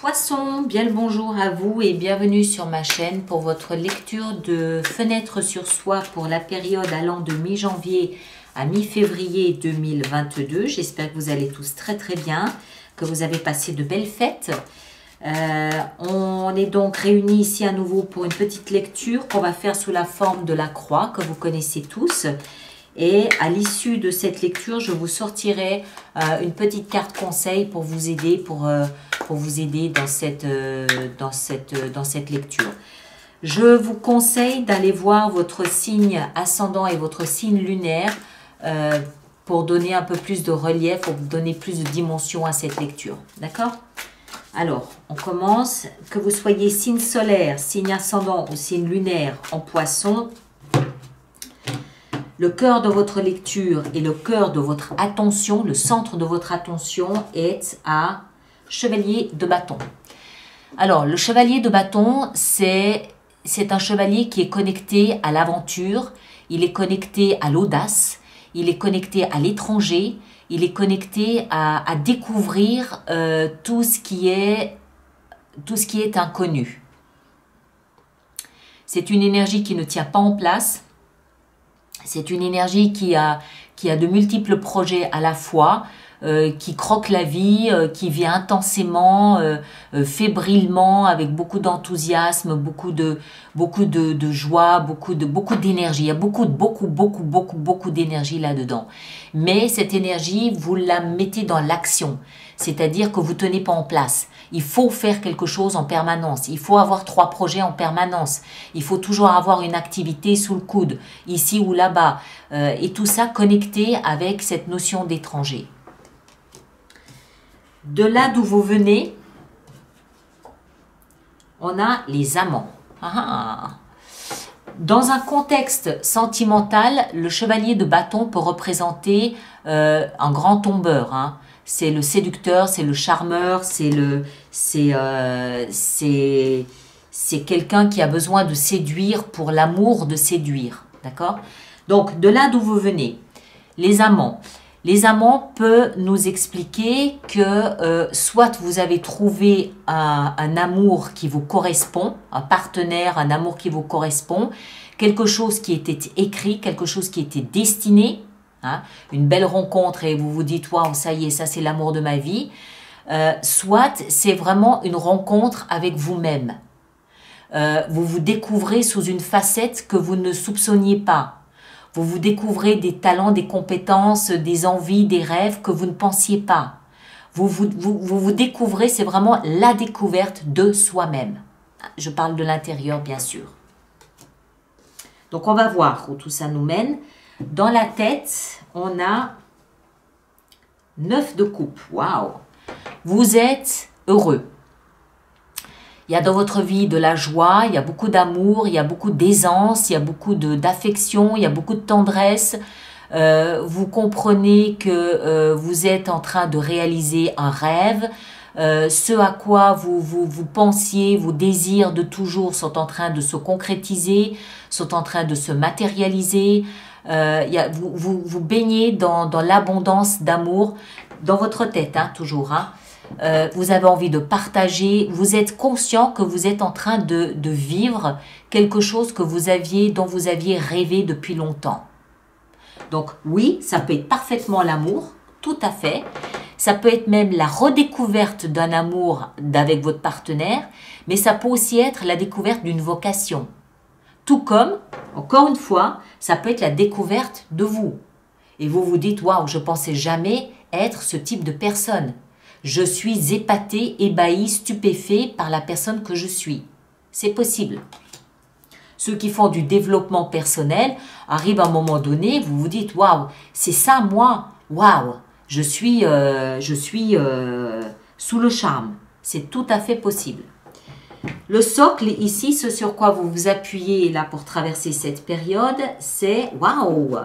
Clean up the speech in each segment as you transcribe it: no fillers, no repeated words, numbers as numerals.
Poisson, bien le bonjour à vous et bienvenue sur ma chaîne pour votre lecture de Fenêtre sur soi pour la période allant de mi-janvier à mi-février 2022. J'espère que vous allez tous très bien, que vous avez passé de belles fêtes. On est donc réunis ici à nouveau pour une petite lecture qu'on va faire sous la forme de la croix que vous connaissez tous. Et à l'issue de cette lecture, je vous sortirai une petite carte conseil pour vous aider, dans cette lecture. Je vous conseille d'aller voir votre signe ascendant et votre signe lunaire pour donner un peu plus de relief, pour donner plus de dimension à cette lecture. D'accord? Alors, on commence. Que vous soyez signe solaire, signe ascendant ou signe lunaire en poisson, le cœur de votre lecture et le cœur de votre attention, le centre de votre attention est à Chevalier de bâton. Alors, le Chevalier de bâton, c'est un chevalier qui est connecté à l'aventure, il est connecté à l'audace, il est connecté à l'étranger, il est connecté à découvrir tout ce qui est inconnu. C'est une énergie qui ne tient pas en place. C'est une énergie qui a de multiples projets à la fois, qui croque la vie, qui vit intensément, fébrilement, avec beaucoup d'enthousiasme, beaucoup de joie, beaucoup d'énergie. Il y a beaucoup d'énergie là-dedans. Mais cette énergie, vous la mettez dans l'action. C'est-à-dire que vous ne tenez pas en place. Il faut faire quelque chose en permanence. Il faut avoir 3 projets en permanence. Il faut toujours avoir une activité sous le coude, ici ou là-bas. Et tout ça connecté avec cette notion d'étranger. De là d'où vous venez, on a les amants. Dans un contexte sentimental, le chevalier de bâton peut représenter un grand tombeur. C'est le séducteur, c'est le charmeur, c'est quelqu'un qui a besoin de séduire pour l'amour de séduire. D'accord? Donc, de là d'où vous venez, les amants. Les amants peuvent nous expliquer que soit vous avez trouvé un amour qui vous correspond, un partenaire, un amour qui vous correspond, quelque chose qui était écrit, quelque chose qui était destiné, une belle rencontre et vous vous dites « Waouh, ça y est, ça c'est l'amour de ma vie ». Soit c'est vraiment une rencontre avec vous-même. Vous vous découvrez sous une facette que vous ne soupçonniez pas. Vous vous découvrez des talents, des compétences, des envies, des rêves que vous ne pensiez pas. Vous vous découvrez, c'est vraiment la découverte de soi-même. Je parle de l'intérieur, bien sûr. Donc, on va voir où tout ça nous mène. Dans la tête, on a 9 de coupe. Waouh! Vous êtes heureux. Il y a dans votre vie de la joie, il y a beaucoup d'amour, il y a beaucoup d'aisance, il y a beaucoup d'affection, il y a beaucoup de tendresse. Vous comprenez que vous êtes en train de réaliser un rêve. Ce à quoi vous pensiez, vos désirs de toujours sont en train de se concrétiser, sont en train de se matérialiser. Vous baignez dans l'abondance d'amour dans votre tête, toujours. Vous avez envie de partager, vous êtes conscient que vous êtes en train de vivre quelque chose dont vous aviez rêvé depuis longtemps. Donc oui, ça peut être parfaitement l'amour, tout à fait. Ça peut être même la redécouverte d'un amour avec votre partenaire, mais ça peut aussi être la découverte d'une vocation. Tout comme, encore une fois, ça peut être la découverte de vous. Et vous vous dites, waouh, je pensais jamais être ce type de personne. Je suis épaté, ébahi, stupéfait par la personne que je suis. C'est possible. Ceux qui font du développement personnel arrivent à un moment donné, vous vous dites, waouh, c'est ça moi, waouh, je suis sous le charme. C'est tout à fait possible. Le socle ici, ce sur quoi vous vous appuyez là pour traverser cette période, c'est, waouh,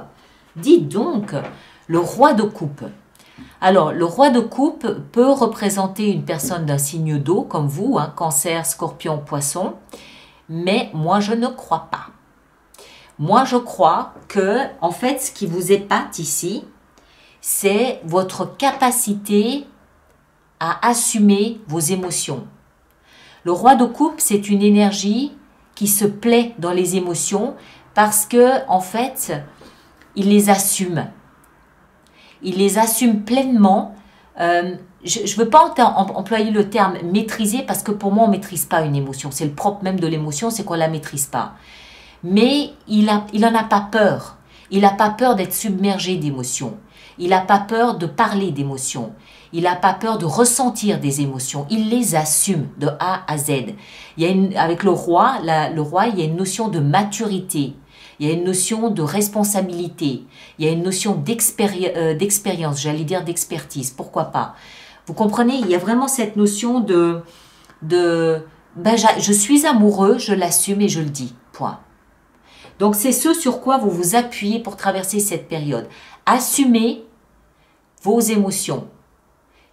dites donc, le roi de coupe. Alors, le roi de coupe peut représenter une personne d'un signe d'eau, comme vous, Cancer, Scorpion, Poisson, mais moi, je ne crois pas. Moi, je crois que, en fait, ce qui vous épate ici, c'est votre capacité à assumer vos émotions. Le roi de coupe, c'est une énergie qui se plaît dans les émotions parce que, en fait, il les assume. Il les assume pleinement. Je ne veux pas employer le terme maîtriser parce que pour moi, on ne maîtrise pas une émotion. C'est le propre même de l'émotion, c'est qu'on ne la maîtrise pas. Mais il n'en a pas peur. Il n'a pas peur d'être submergé d'émotions. Il n'a pas peur de parler d'émotions. Il n'a pas peur de ressentir des émotions. Il les assume de A à Z. Avec le roi, il y a une notion de maturité. Il y a une notion de responsabilité. Il y a une notion d'expérience, j'allais dire d'expertise. Pourquoi pas? Vous comprenez, il y a vraiment cette notion je suis amoureux, je l'assume et je le dis. Point. Donc, c'est ce sur quoi vous vous appuyez pour traverser cette période. Assumez vos émotions.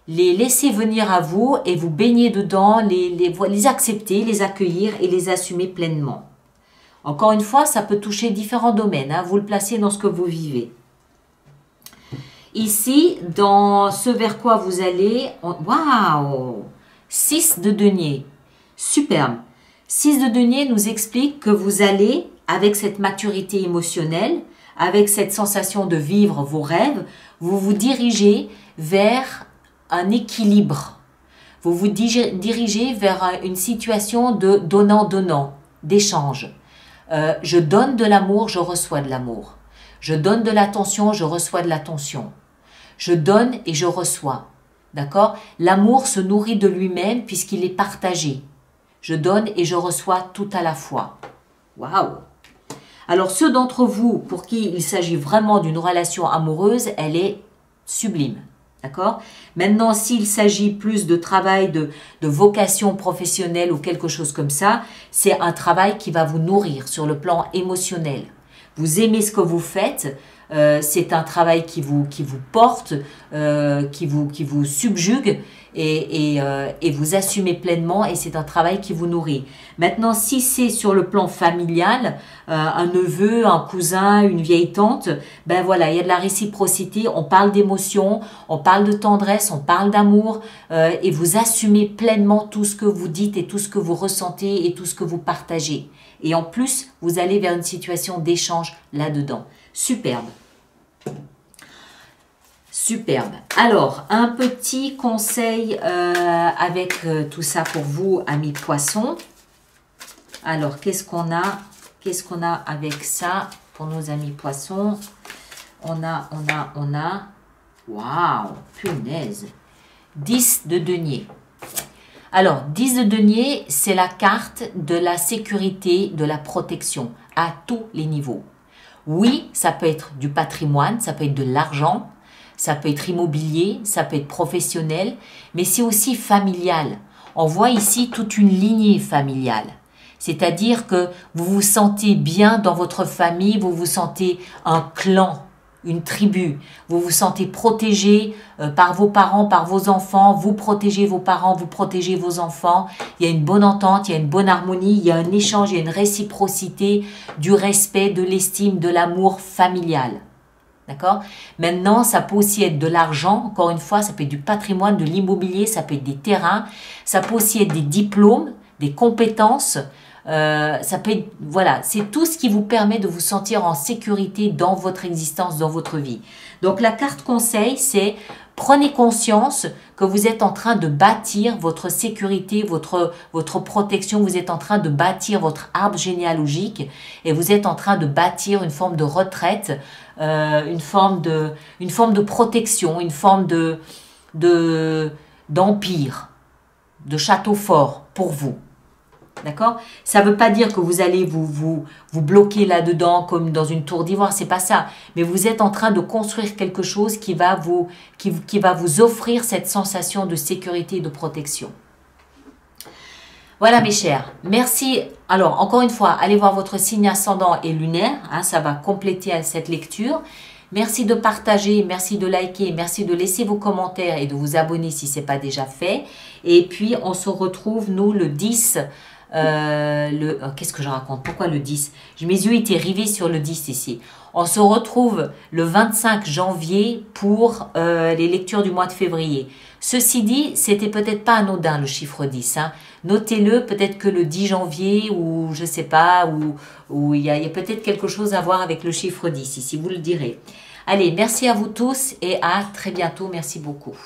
Les laisser venir à vous et vous baigner dedans, les accepter, les accueillir et les assumer pleinement. Encore une fois, ça peut toucher différents domaines. Hein, vous le placez dans ce que vous vivez. Ici, dans ce vers quoi vous allez... Waouh! 6 de denier. Superbe. 6 de denier nous explique que vous allez, avec cette maturité émotionnelle, avec cette sensation de vivre vos rêves, vous vous dirigez vers un équilibre. Vous vous dirigez vers une situation de donnant-donnant, d'échange. Je donne de l'amour, je reçois de l'amour. Je donne de l'attention, je reçois de l'attention. Je donne et je reçois. D'accord? L'amour se nourrit de lui-même puisqu'il est partagé. Je donne et je reçois tout à la fois. Waouh! Alors, ceux d'entre vous pour qui il s'agit vraiment d'une relation amoureuse, elle est sublime. D'accord? Maintenant, s'il s'agit plus de travail, de vocation professionnelle ou quelque chose comme ça, c'est un travail qui va vous nourrir sur le plan émotionnel. Vous aimez ce que vous faites, c'est un travail qui vous porte, qui vous subjugue et vous assumez pleinement et c'est un travail qui vous nourrit. Maintenant, si c'est sur le plan familial, un neveu, un cousin, une vieille tante, ben voilà, il y a de la réciprocité, on parle d'émotion, on parle de tendresse, on parle d'amour et vous assumez pleinement tout ce que vous dites et tout ce que vous ressentez et tout ce que vous partagez. Et en plus, vous allez vers une situation d'échange là-dedans. Superbe. Superbe. Alors, un petit conseil avec tout ça pour vous, amis poissons. Alors, qu'est-ce qu'on a? Qu'est-ce qu'on a avec ça pour nos amis poissons? On a. Waouh, punaise. 10 de denier. Alors, 10 de denier, c'est la carte de la sécurité, de la protection à tous les niveaux. Oui, ça peut être du patrimoine, ça peut être de l'argent, ça peut être immobilier, ça peut être professionnel, mais c'est aussi familial. On voit ici toute une lignée familiale. C'est-à-dire que vous vous sentez bien dans votre famille, vous vous sentez un clan, une tribu. Vous vous sentez protégé par vos parents, par vos enfants. Vous protégez vos parents, vous protégez vos enfants. Il y a une bonne entente, il y a une bonne harmonie, il y a un échange, il y a une réciprocité, du respect, de l'estime, de l'amour familial. D'accord? Maintenant, ça peut aussi être de l'argent. Encore une fois, ça peut être du patrimoine, de l'immobilier, ça peut être des terrains. Ça peut aussi être des diplômes, des compétences. Ça peut être, voilà, c'est tout ce qui vous permet de vous sentir en sécurité dans votre existence, dans votre vie. Donc la carte conseil, c'est prenez conscience que vous êtes en train de bâtir votre sécurité, votre protection, vous êtes en train de bâtir votre arbre généalogique et vous êtes en train de bâtir une forme de retraite, une forme de protection, une forme d'empire, de château fort pour vous. D'accord? Ça ne veut pas dire que vous allez vous bloquer là-dedans comme dans une tour d'ivoire, c'est pas ça. Mais vous êtes en train de construire quelque chose qui va vous offrir cette sensation de sécurité et de protection. Voilà mes chers, merci. Alors encore une fois, allez voir votre signe ascendant et lunaire, hein, ça va compléter cette lecture. Merci de partager, merci de liker, merci de laisser vos commentaires et de vous abonner si ce n'est pas déjà fait. Et puis on se retrouve nous le 10 Qu'est-ce que je raconte? Pourquoi le 10? Mes yeux étaient rivés sur le 10 ici. On se retrouve le 25 janvier pour les lectures du mois de février. Ceci dit, c'était peut-être pas anodin le chiffre 10. Hein. Notez-le, peut-être que le 10 janvier ou je sais pas, ou il y a peut-être quelque chose à voir avec le chiffre 10 ici, vous le direz. Allez, merci à vous tous et à très bientôt. Merci beaucoup.